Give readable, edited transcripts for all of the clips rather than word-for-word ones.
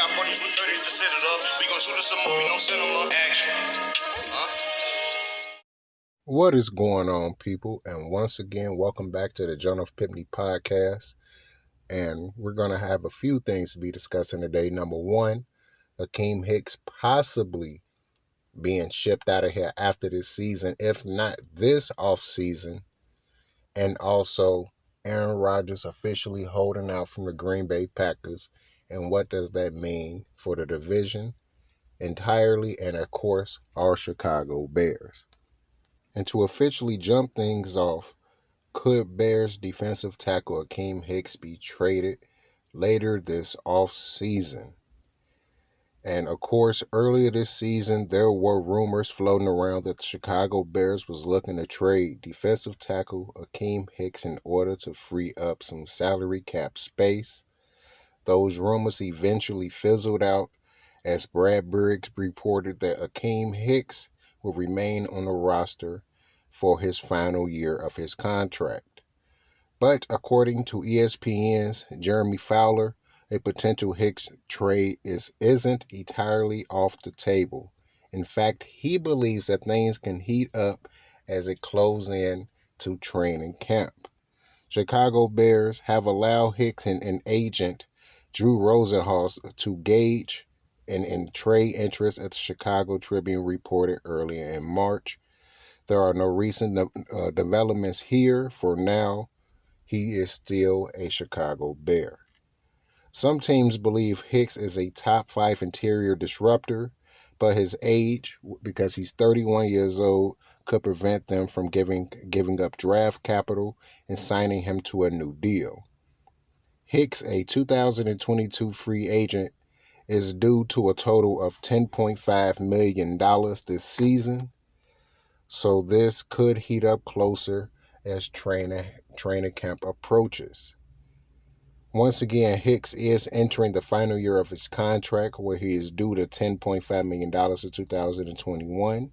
got 40s with 30s to set it up. We gon' shoot us a movie, no cinema. Action. What is going on, people? And once again, welcome back to the JONETH PIPTNE podcast. And we're going to have a few things to be discussing today. Number one, Akiem Hicks possibly being shipped out of here after this season, if not this offseason. And also, Aaron Rodgers officially holding out from the Green Bay Packers. And what does that mean for the division entirely? And of course, our Chicago Bears. And to officially jump things off, could Bears defensive tackle Akiem Hicks be traded later this offseason? And of course, earlier this season, there were rumors floating around that the Chicago Bears was looking to trade defensive tackle Akiem Hicks in order to free up some salary cap space. Those rumors eventually fizzled out as Brad Briggs reported that Akiem Hicks will remain on the roster for his final year of his contract. But according to ESPN's Jeremy Fowler, a potential Hicks trade isn't entirely off the table. In fact, he believes that things can heat up as it closes in to training camp. Chicago Bears have allowed Hicks and agent Drew Rosenhaus to gauge and trade interest, as the Chicago Tribune reported earlier in March. There are no recent developments here. For now, he is still a Chicago Bear. Some teams believe Hicks is a top 5 interior disruptor, but his age, because he's 31 years old, could prevent them from giving up draft capital and signing him to a new deal. Hicks, a 2022 free agent, is due to a total of $10.5 million this season. So this could heat up closer as training camp approaches. Once again, Hicks is entering the final year of his contract, where he is due to $10.5 million in 2021.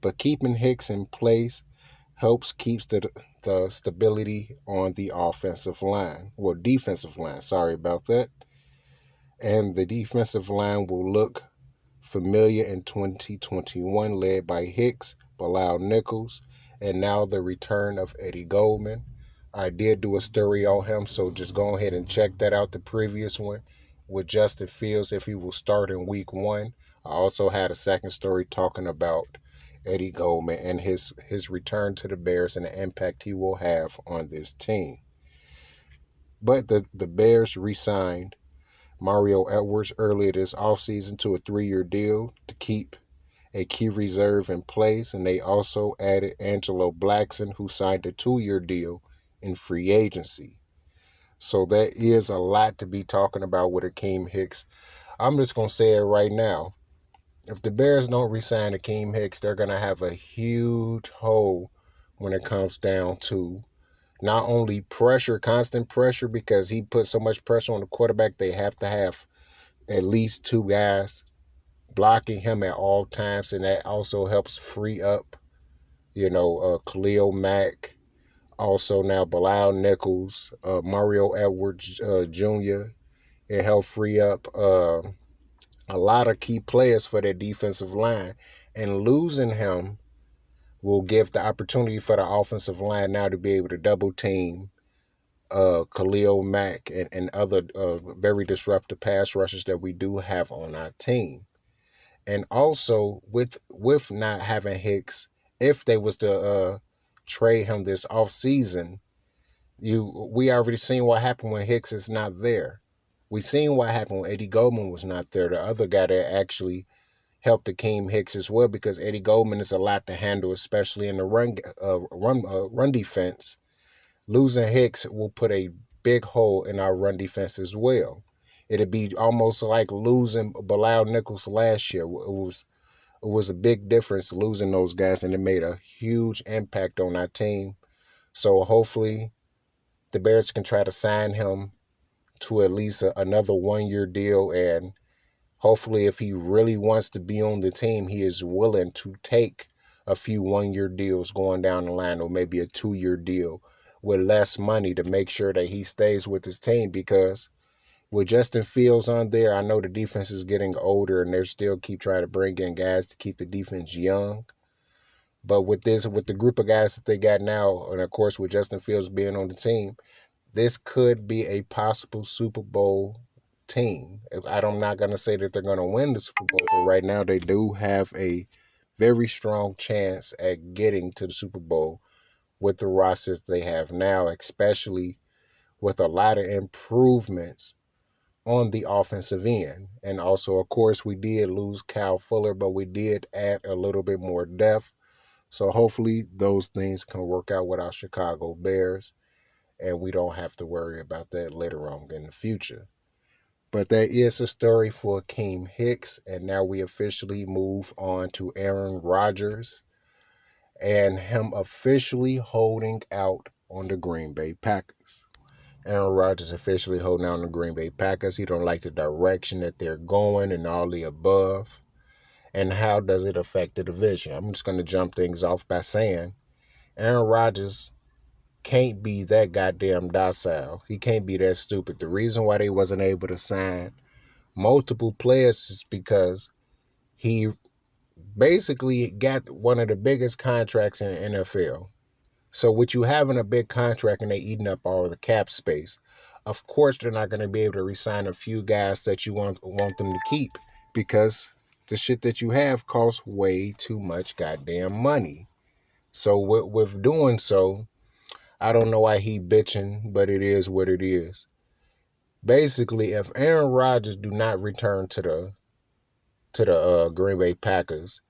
But keeping Hicks in place helps keeps the stability on the defensive line. Sorry about that. And the defensive line will look familiar in 2021, led by Hicks, Bilal Nichols, and now the return of Eddie Goldman. I did do a story on him, so just go ahead and check that out, the previous one with Justin Fields, if he will start in week 1. I also had a second story talking about Eddie Goldman and his return to the Bears and the impact he will have on this team. But the Bears re-signed Mario Edwards earlier this offseason to a 3-year deal to keep a key reserve in place, and they also added Angelo Blackson, who signed a 2-year deal in free agency. So that is a lot to be talking about with Akiem Hicks. I'm just going to say it right now. If the Bears don't re-sign Akiem Hicks, they're going to have a huge hole when it comes down to not only pressure, constant pressure, because he put so much pressure on the quarterback, they have to have at least 2 guys blocking him at all times, and that also helps free up, Khalil Mack, also now Bilal Nichols, Mario Edwards Jr. It helped free up a lot of key players for their defensive line, and losing him will give the opportunity for the offensive line now to be able to double team Khalil Mack and other very disruptive pass rushers that we do have on our team. And also with not having Hicks, if they was to trade him this offseason, we already seen what happened when Hicks is not there. We seen what happened when Eddie Goldman was not there, the other guy that actually helped Akiem Hicks as well, because Eddie Goldman is a lot to handle, especially in the run defense. Losing Hicks will put a big hole in our run defense as well. It'd be almost like losing Bilal Nichols last year. It was a big difference losing those guys, and it made a huge impact on our team. So hopefully the Bears can try to sign him to at least another 1-year deal, and hopefully if he really wants to be on the team, he is willing to take a few 1-year deals going down the line, or maybe a 2-year deal with less money to make sure that he stays with his team, because With Justin Fields on there, I know the defense is getting older and they're still keep trying to bring in guys to keep the defense young. But with the group of guys that they got now, and of course with Justin Fields being on the team, this could be a possible Super Bowl team. I'm not going to say that they're going to win the Super Bowl, but right now they do have a very strong chance at getting to the Super Bowl with the rosters they have now, especially with a lot of improvements on the offensive end. And also, of course, we did lose Kyle Fuller, but we did add a little bit more depth. So hopefully those things can work out with our Chicago Bears, and we don't have to worry about that later on in the future. But that is a story for Akiem Hicks, and now we officially move on to Aaron Rodgers and him officially holding out on the Green Bay Packers. Aaron Rodgers officially holding out on the Green Bay Packers. He don't like the direction that they're going and all the above. And how does it affect the division? I'm just going to jump things off by saying Aaron Rodgers can't be that goddamn docile. He can't be that stupid. The reason why they wasn't able to sign multiple players is because he basically got one of the biggest contracts in the NFL. So with you having a big contract and they eating up all the cap space, of course they're not going to be able to re-sign a few guys that you want them to keep because the shit that you have costs way too much goddamn money. So with doing so, I don't know why he bitching, but it is what it is. Basically, if Aaron Rodgers do not return to the Green Bay Packers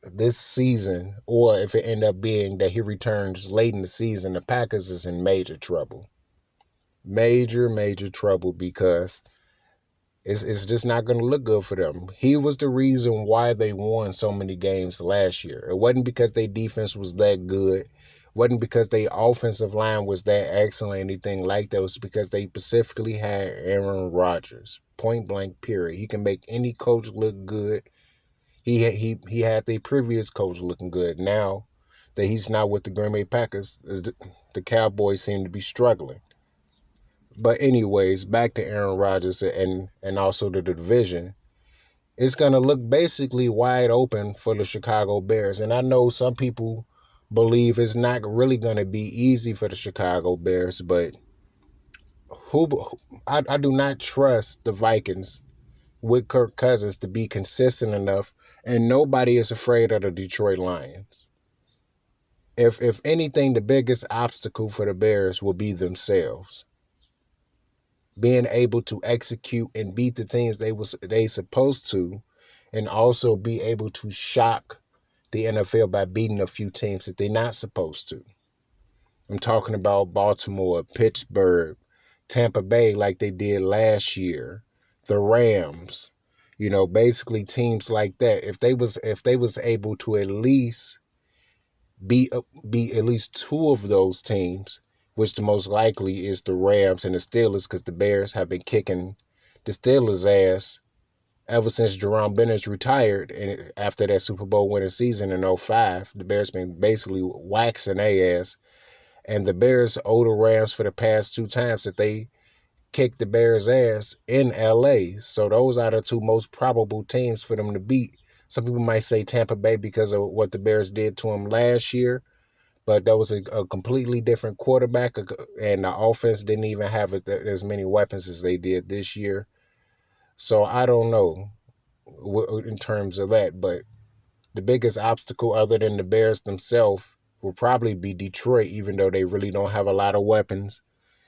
this season, or if it end up being that he returns late in the season, the Packers is in major trouble. Major trouble because it's just not going to look good for them. He was the reason why they won so many games last year. It wasn't because their defense was that good. It wasn't because their offensive line was that excellent, anything like that. It was because they specifically had Aaron Rodgers. Point blank, period. He can make any coach look good. He had the previous coach looking good. Now that he's not with the Green Bay Packers, the Cowboys seem to be struggling. But anyways, back to Aaron Rodgers and also the division. It's going to look basically wide open for the Chicago Bears. And I know some people believe it's not really going to be easy for the Chicago Bears, but I do not trust the Vikings with Kirk Cousins to be consistent enough, and nobody is afraid of the Detroit Lions. If anything, the biggest obstacle for the Bears will be themselves. Being able to execute and beat the teams they supposed to, and also be able to shock the NFL by beating a few teams that they're not supposed to. I'm talking about Baltimore, Pittsburgh, Tampa Bay like they did last year, the Rams, basically teams like that. If they was able to at least beat at least two of those teams, which the most likely is the Rams and the Steelers, because the Bears have been kicking the Steelers' ass ever since Jerome Bennett's retired, and after that Super Bowl winning season in 05, the Bears been basically waxing their ass. And the Bears owe the Rams for the past two times that they kicked the Bears' ass in LA. So those are the two most probable teams for them to beat. Some people might say Tampa Bay because of what the Bears did to them last year, but that was a completely different quarterback, and the offense didn't even have as many weapons as they did this year. So I don't know in terms of that, but the biggest obstacle other than the Bears themselves will probably be Detroit, even though they really don't have a lot of weapons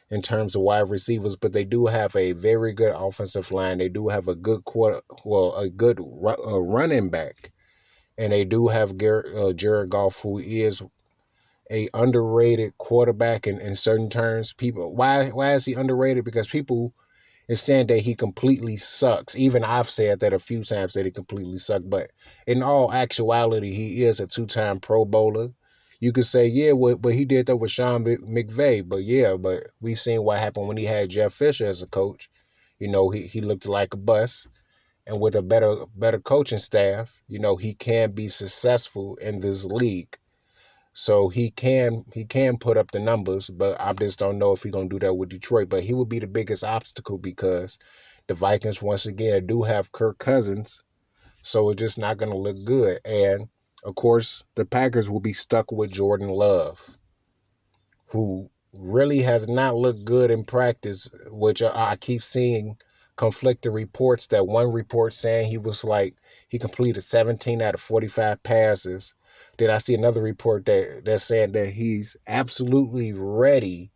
in terms of wide receivers, but they do have a very good offensive line. They do have a good a good running back, and they do have Jared Goff, who is a underrated quarterback in certain terms. People, why is he underrated? Because people is saying that he completely sucks. Even I've said that a few times that he completely sucked. But in all actuality, he is a two-time Pro Bowler. You could say, yeah, but he did that with Sean McVay. But yeah, but we seen what happened when he had Jeff Fisher as a coach. He looked like a bus. And with a better coaching staff, he can be successful in this league. So he can put up the numbers, but I just don't know if he's gonna do that with Detroit. But he would be the biggest obstacle because the Vikings once again do have Kirk Cousins, so it's just not gonna look good. And of course, the Packers will be stuck with Jordan Love, who really has not looked good in practice, which I keep seeing conflicting reports. That one report saying he completed 17 out of 45 passes. Then I see another report that's saying that he's absolutely ready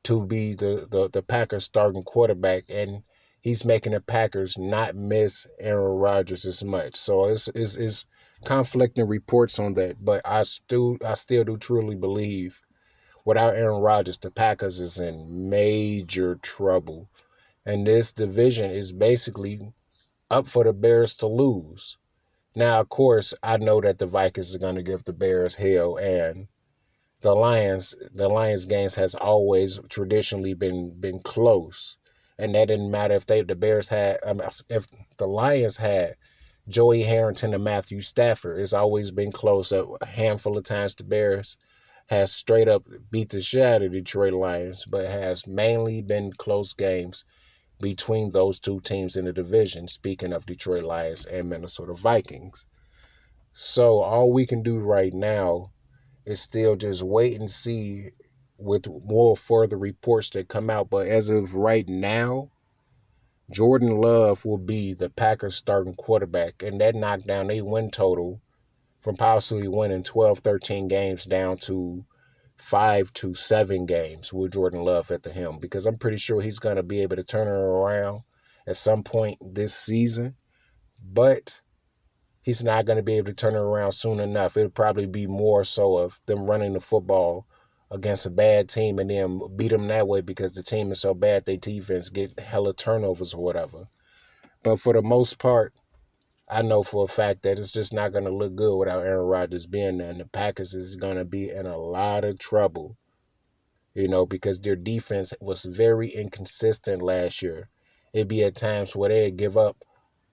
to be the Packers starting quarterback, and he's making the Packers not miss Aaron Rodgers as much. So it's conflicting reports on that, but I still do truly believe without Aaron Rodgers, the Packers is in major trouble. And this division is basically up for the Bears to lose. Now, of course, I know that the Vikings are going to give the Bears hell, and the Lions games has always traditionally been close. And that didn't matter if the Bears had, if the Lions had Joey Harrington and Matthew Stafford. It's always been close. A handful of times the Bears has straight up beat the shit out of Detroit Lions, but has mainly been close games between those two teams in the division, speaking of Detroit Lions and Minnesota Vikings. So all we can do right now is still just wait and see with more further reports that come out. But as of right now, Jordan Love will be the Packers starting quarterback, and that knocked down their win total from possibly winning 12, 13 games down to 5 to 7 games with Jordan Love at the helm, because I'm pretty sure he's going to be able to turn it around at some point this season, but he's not going to be able to turn it around soon enough. It'll probably be more so of them running the football against a bad team and then beat them that way because the team is so bad they defense get hella turnovers or whatever. But for the most part, I know for a fact that it's just not going to look good without Aaron Rodgers being there, and the Packers is going to be in a lot of trouble, because their defense was very inconsistent last year. It'd be at times where they'd give up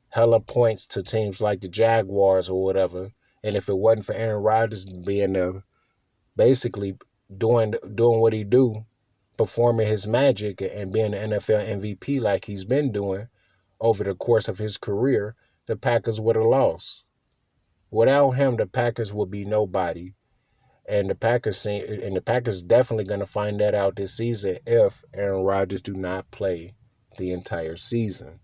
hella points to teams like the Jaguars or whatever, and if it wasn't for Aaron Rodgers being there, basically doing what he do, performing his magic and being the NFL MVP like he's been doing over the course of his career, the Packers would have lost. Without him, the Packers would be nobody. And the Packers definitely going to find that out this season if Aaron Rodgers do not play the entire season.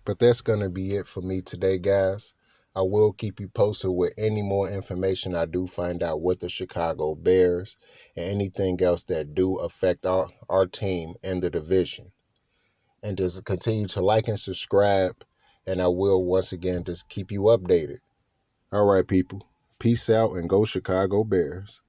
But that's going to be it for me today, guys. I will keep you posted with any more information I do find out with the Chicago Bears and anything else that do affect our team in the division. And just continue to like and subscribe, and I will once again just keep you updated. All right, people. Peace out and go Chicago Bears.